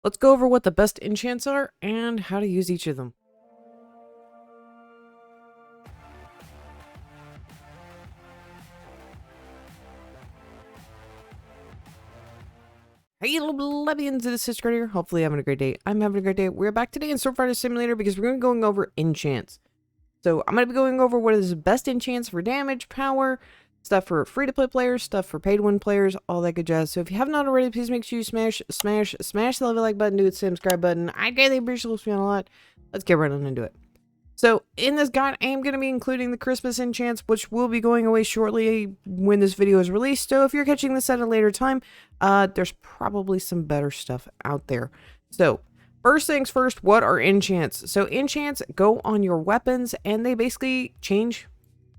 Let's go over what the best enchants are and how to use each of them. Hey, little Levians, this is Scott here. Hopefully having a great day. I'm having a great day. We're back today in Sword Fighters Simulator because we're going to be going over enchants. So I'm going to be going over what is the best enchants for damage, power, stuff for free-to-play players, stuff for paid-to-win players, all that good jazz. So if you have not already, please make sure you smash the like button, do the subscribe button. I greatly appreciate it a lot. Let's get right on into it. So in this guide, I am going to be including the Christmas enchants, which will be going away shortly when this video is released. So if you're catching this at a later time, there's probably some better stuff out there. So first things first, what are enchants? So enchants go on your weapons and they basically change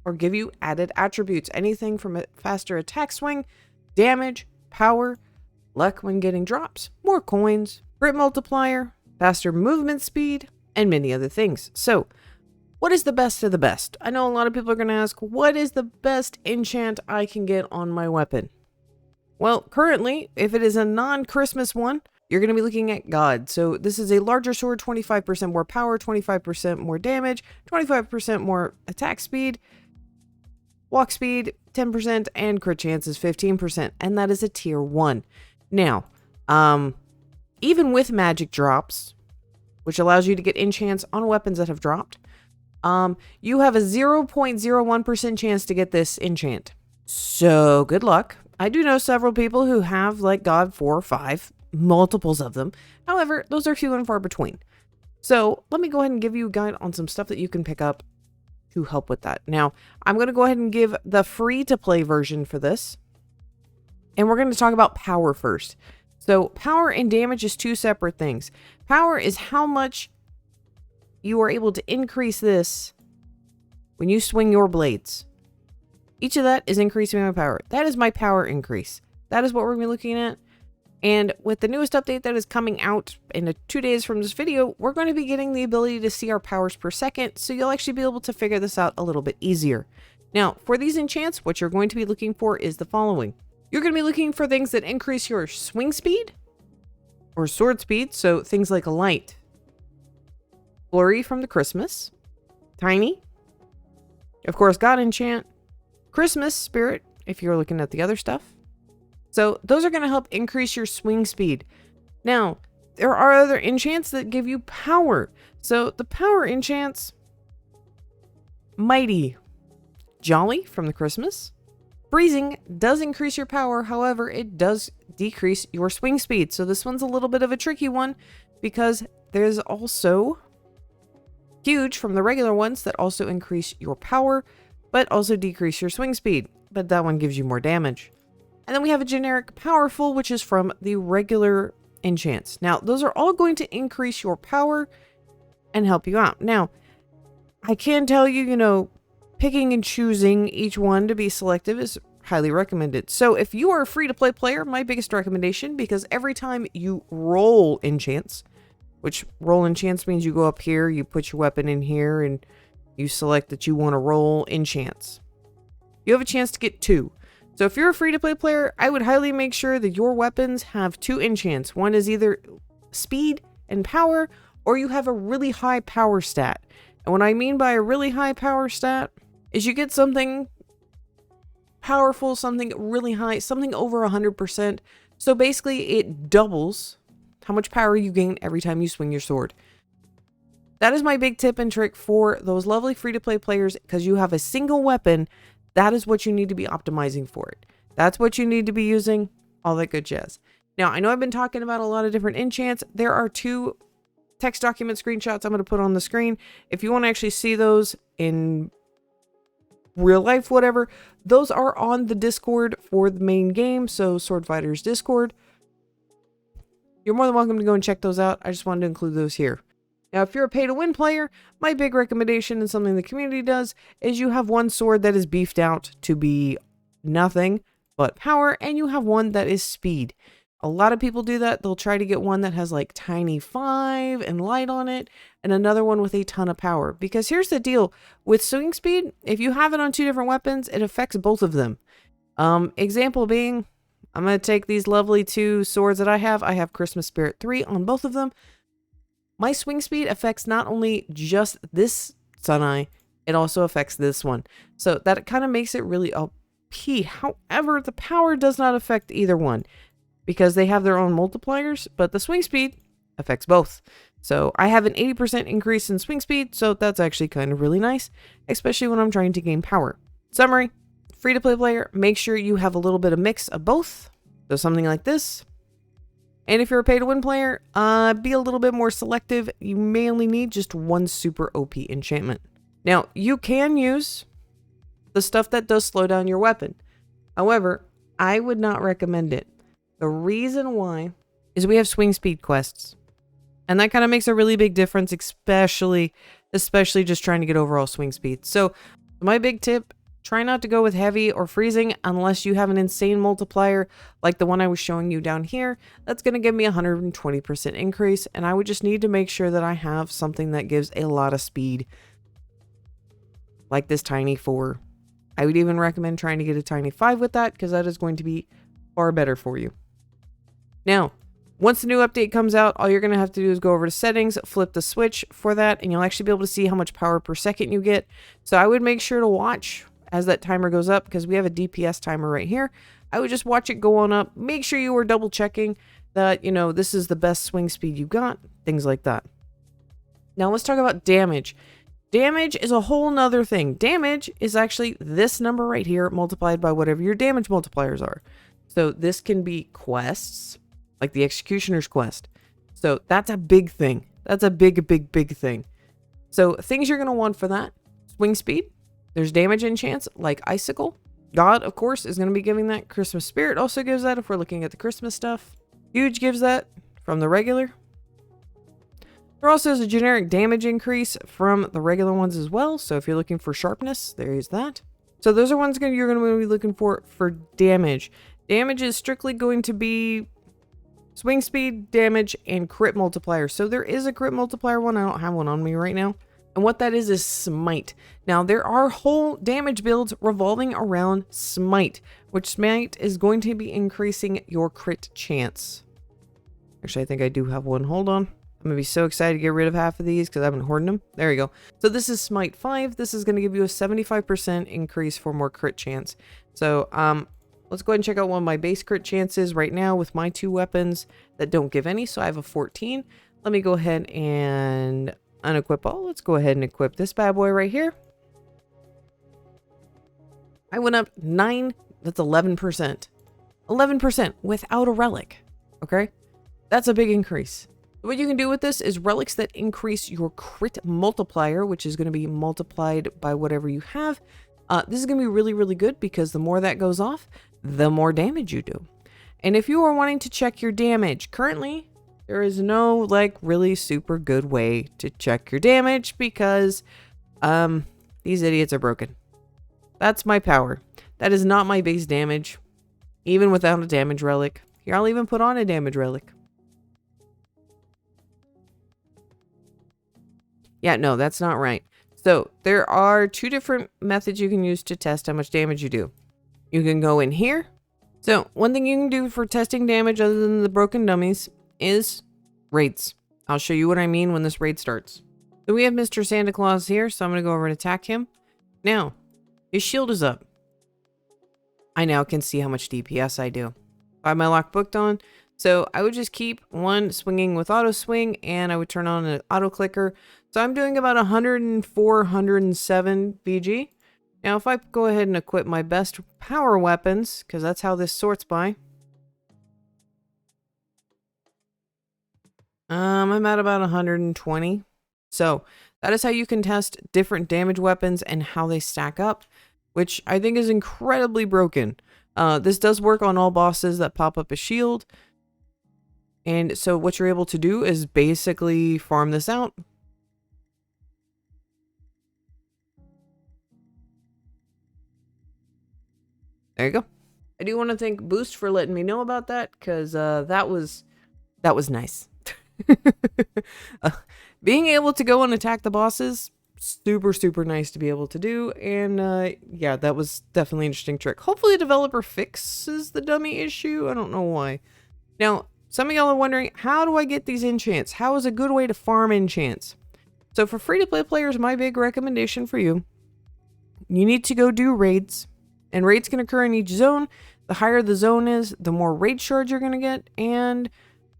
or give you added attributes. Anything from a faster attack swing, damage, power, luck when getting drops, more coins, crit multiplier, faster movement speed, and many other things. So what is the best of the best? I know a lot of people are going to ask, what is the best enchant I can get on my weapon? Well, currently, if it is a non-Christmas one, you're going to be looking at God. So this is a larger sword, 25% more power, 25% more damage, 25% more attack speed, walk speed 10%, and crit chances 15%. And that is a tier 1. Now, even with magic drops, which allows you to get enchants on weapons that have dropped, you have a 0.01% chance to get this enchant. So good luck. I do know several people who have like God 4 or 5, multiples of them. However, those are few and far between. So let me go ahead and give you a guide on some stuff that you can pick up to help with that. Now, I'm going to go ahead and give the free to play version for this. And we're going to talk about power first. So power and damage is two separate things. Power is how much you are able to increase this when you swing your blades. Each of that is increasing my power. That is my power increase. That is what we're going to be looking at. And with the newest update that is coming out in 2 days from this video, we're going to be getting the ability to see our powers per second, so you'll actually be able to figure this out a little bit easier. Now, for these enchants, what you're going to be looking for is the following. You're going to be looking for things that increase your swing speed or sword speed, so things like a light, Flurry from the Christmas, Tiny, of course, God enchant, Christmas Spirit, if you're looking at the other stuff. So those are going to help increase your swing speed. Now, there are other enchants that give you power. So the power enchants, Mighty, Jolly from the Christmas. Freezing does increase your power, however, it does decrease your swing speed. So this one's a little bit of a tricky one because there's also Huge from the regular ones that also increase your power, but also decrease your swing speed. But that one gives you more damage. And then we have a generic Powerful, which is from the regular enchants. Now, those are all going to increase your power and help you out. Now, I can tell you, picking and choosing each one to be selective is highly recommended. So if you are a free-to-play player, my biggest recommendation, because every time you roll enchants, which roll enchants means you go up here, you put your weapon in here, and you select that you want to roll enchants. You have a chance to get 2. So if you're a free-to-play player, I would highly make sure that your weapons have 2 enchants. One is either speed and power, or you have a really high power stat. And what I mean by a really high power stat is you get something powerful, something really high, something over 100%. So basically it doubles how much power you gain every time you swing your sword. That is my big tip and trick for those lovely free-to-play players, because you have a single weapon. That is what you need to be optimizing for it. That's what you need to be using, all that good jazz. Now, I know I've been talking about a lot of different enchants. There are 2 text document screenshots I'm going to put on the screen. If you want to actually see those in real life, whatever, those are on the Discord for the main game, so Sword Fighters Discord. You're more than welcome to go and check those out. I just wanted to include those here. Now, if you're a pay-to-win player, my big recommendation and something the community does is you have one sword that is beefed out to be nothing but power, and you have one that is speed. A lot of people do that. They'll try to get one that has like Tiny 5 and light on it, and another one with a ton of power. Because here's the deal. With swing speed, if you have it on 2 different weapons, it affects both of them. Example being, I'm going to take these lovely 2 swords that I have. I have Christmas Spirit 3 on both of them. My swing speed affects not only just this Sun Eye, it also affects this one. So that kind of makes it really OP. However, the power does not affect either one because they have their own multipliers, but the swing speed affects both. So I have an 80% increase in swing speed, so that's actually kind of really nice, especially when I'm trying to gain power. Summary, free-to-play player, make sure you have a little bit of mix of both. So something like this. And if you're a pay-to-win player, be a little bit more selective. You may only need just 1 super OP enchantment. Now, you can use the stuff that does slow down your weapon. However, I would not recommend it. The reason why is we have swing speed quests. And that kind of makes a really big difference, especially just trying to get overall swing speed. So my big tip, try not to go with heavy or freezing unless you have an insane multiplier like the one I was showing you down here. That's going to give me a 120% increase. And I would just need to make sure that I have something that gives a lot of speed. Like this tiny 4. I would even recommend trying to get a tiny 5 with that because that is going to be far better for you. Now, once the new update comes out, all you're going to have to do is go over to settings, flip the switch for that, and you'll actually be able to see how much power per second you get. So I would make sure to watch as that timer goes up because we have a DPS timer right here. I would just watch it go on up. Make sure you are double checking that, you know, this is the best swing speed you got, things like that. Now let's talk about damage. Damage is a whole nother thing. Damage is actually this number right here multiplied by whatever your damage multipliers are. So this can be quests, like the Executioner's Quest. So that's a big thing. That's a big thing. So things you're going to want for that. Swing speed. There's damage enchants like Icicle. God, of course, is going to be giving that. Christmas Spirit also gives that if we're looking at the Christmas stuff. Huge gives that from the regular. There also is a generic damage increase from the regular ones as well. So if you're looking for sharpness, there is that. So those are ones you're going to be looking for damage. Damage is strictly going to be swing speed, damage, and crit multiplier. So there is a crit multiplier one. I don't have one on me right now. And what that is Smite. Now, there are whole damage builds revolving around Smite, which Smite is going to be increasing your crit chance. Actually, I think I do have one. Hold on. I'm going to be so excited to get rid of half of these because I've been hoarding them. There we go. So this is Smite 5. This is going to give you a 75% increase for more crit chance. So, let's go ahead and check out one of my base crit chances right now with my 2 weapons that don't give any. So I have a 14. Let me go ahead and unequip all. Let's go ahead and equip this bad boy right here. I went up 9. That's 11%. 11% without a relic. Okay. That's a big increase. What you can do with this is relics that increase your crit multiplier, which is going to be multiplied by whatever you have. This is going to be really good because the more that goes off, the more damage you do. And if you are wanting to check your damage, currently there is no like really super good way to check your damage because these idiots are broken. That's my power. That is not my base damage, even without a damage relic. Here, I'll even put on a damage relic. Yeah, no, that's not right. So there are 2 different methods you can use to test how much damage you do. You can go in here. So one thing you can do for testing damage other than the broken dummies is raids. I'll show you what I mean when this raid starts. So we have Mr. Santa Claus here, so I'm going to go over and attack him. Now, his shield is up. I now can see how much DPS I do. I have my lock booked on. So I would just keep one swinging with auto swing and I would turn on an auto clicker. So I'm doing about 104, 107 VG. Now if I go ahead and equip my best power weapons, because that's how this sorts by. I'm at about 120. So that is how you can test different damage weapons and how they stack up, which I think is incredibly broken. This does work on all bosses that pop up a shield. And so what you're able to do is basically farm this out. There you go. I do want to thank Boost for letting me know about that, because that was nice. Being able to go and attack the bosses, super, super nice to be able to do. And yeah, that was definitely an interesting trick. Hopefully the developer fixes the dummy issue. I don't know why. Now, some of y'all are wondering, how do I get these enchants? How is a good way to farm enchants? So for free-to-play players, my big recommendation for you, you need to go do raids. And raids can occur in each zone. The higher the zone is, the more raid shards you're going to get. And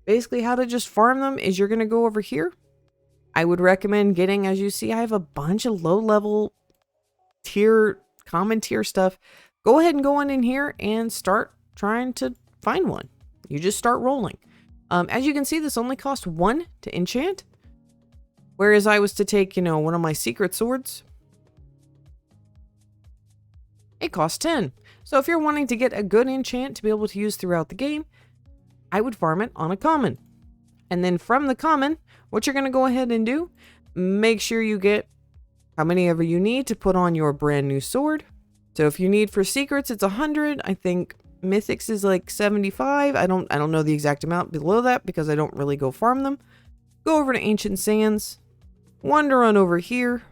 basically how to just farm them is you're going to go over here. I would recommend getting, as you see, I have a bunch of low-level tier, common tier stuff. Go ahead and go on in here and start trying to find one. You just start rolling. As you can see, this only costs 1 to enchant. Whereas I was to take, you know, one of my secret swords, it costs 10. So if you're wanting to get a good enchant to be able to use throughout the game, I would farm it on a common. And then from the common, what you're going to go ahead and do, make sure you get how many ever you need to put on your brand new sword. So if you need for secrets, it's 100. I think mythics is like 75. I don't know the exact amount below that because I don't really go farm them. Go over to Ancient Sands, wander on over here.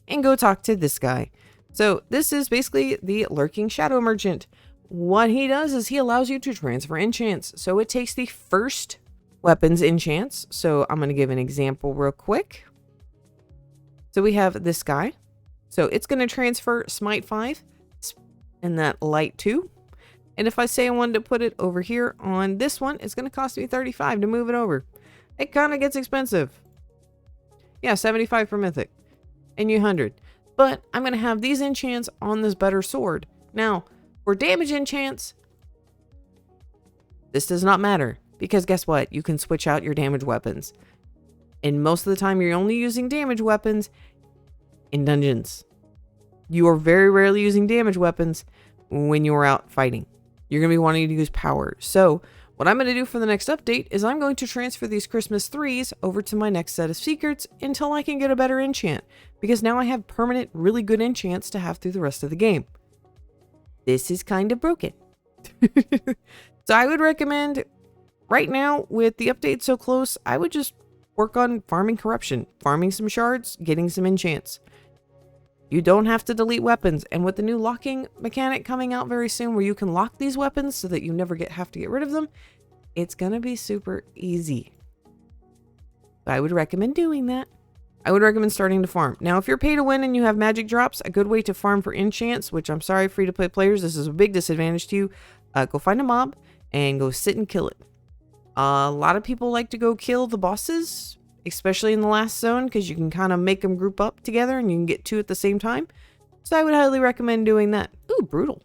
And go talk to this guy. So this is basically the Lurking Shadow Merchant. What he does is he allows you to transfer enchants. So it takes the first weapons enchants. So I'm going to give an example real quick. So we have this guy. So it's going to transfer Smite 5 and that Light 2. And if I say I wanted to put it over here on this one, it's going to cost me 35 to move it over. It kind of gets expensive. Yeah, 75 for Mythic. And you 100. But I'm going to have these enchants on this better sword. Now, for damage enchants, this does not matter. Because guess what? You can switch out your damage weapons. And most of the time, you're only using damage weapons in dungeons. You are very rarely using damage weapons when you're out fighting. You're going to be wanting to use power. So what I'm going to do for the next update is I'm going to transfer these Christmas 3s over to my next set of secrets until I can get a better enchant. Because now I have permanent, really good enchants to have through the rest of the game. This is kind of broken. So I would recommend, right now, with the update so close, I would just work on farming corruption, farming some shards, getting some enchants. You don't have to delete weapons, and with the new locking mechanic coming out very soon where you can lock these weapons so that you never have to get rid of them, it's gonna be super easy. I would recommend doing that. I would recommend starting to farm. Now, if you're pay to win and you have magic drops, a good way to farm for enchants, which I'm sorry, free-to-play players, this is a big disadvantage to you, go find a mob and go sit and kill it. A lot of people like to go kill the bosses, especially in the last zone, because you can kind of make them group up together and you can get 2 at the same time. So I would highly recommend doing that. Ooh, brutal.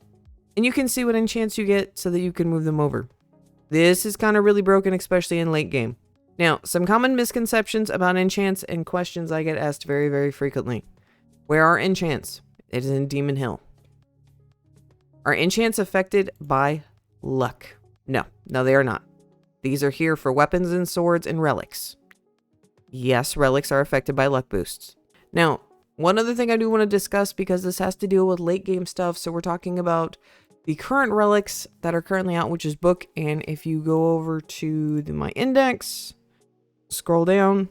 And you can see what enchants you get so that you can move them over. This is kind of really broken, especially in late game. Now, some common misconceptions about enchants and questions I get asked very, very frequently. Where are enchants? It is in Demon Hill. Are enchants affected by luck? No, they are not. These are here for weapons and swords and relics. Yes, relics are affected by luck boosts. Now, one other thing I do want to discuss, because this has to deal with late game stuff, so we're talking about the current relics that are currently out, which is book, and if you go over to my index, scroll down,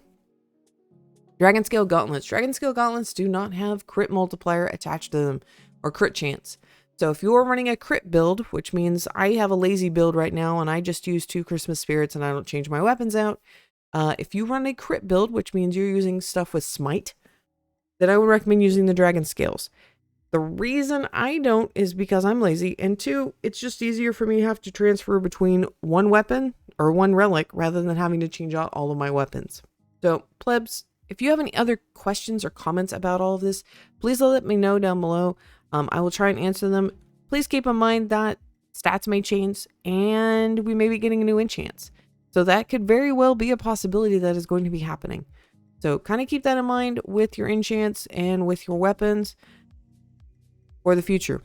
Dragon Scale Gauntlets. Dragon Scale Gauntlets do not have crit multiplier attached to them, or crit chance. So if you're running a crit build, which means I have a lazy build right now, and I just use 2 Christmas spirits and I don't change my weapons out, if you run a crit build, which means you're using stuff with Smite, then I would recommend using the Dragon Scales. The reason I don't is because I'm lazy, and 2, it's just easier for me to have to transfer between one weapon or one relic rather than having to change out all of my weapons. So, plebs, if you have any other questions or comments about all of this, please let me know down below. I will try and answer them. Please keep in mind that stats may change, and we may be getting a new enchants. So that could very well be a possibility that is going to be happening. So kind of keep that in mind with your enchants and with your weapons for the future.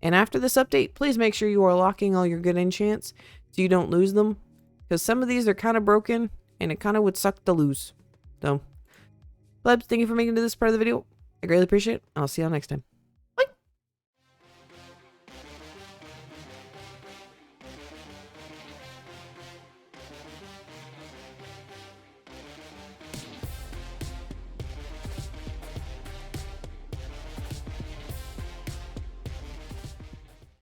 And after this update, please make sure you are locking all your good enchants so you don't lose them. Because some of these are kind of broken and it kind of would suck to lose. So, plebs, thank you for making it to this part of the video. I greatly appreciate it. And I'll see y'all next time.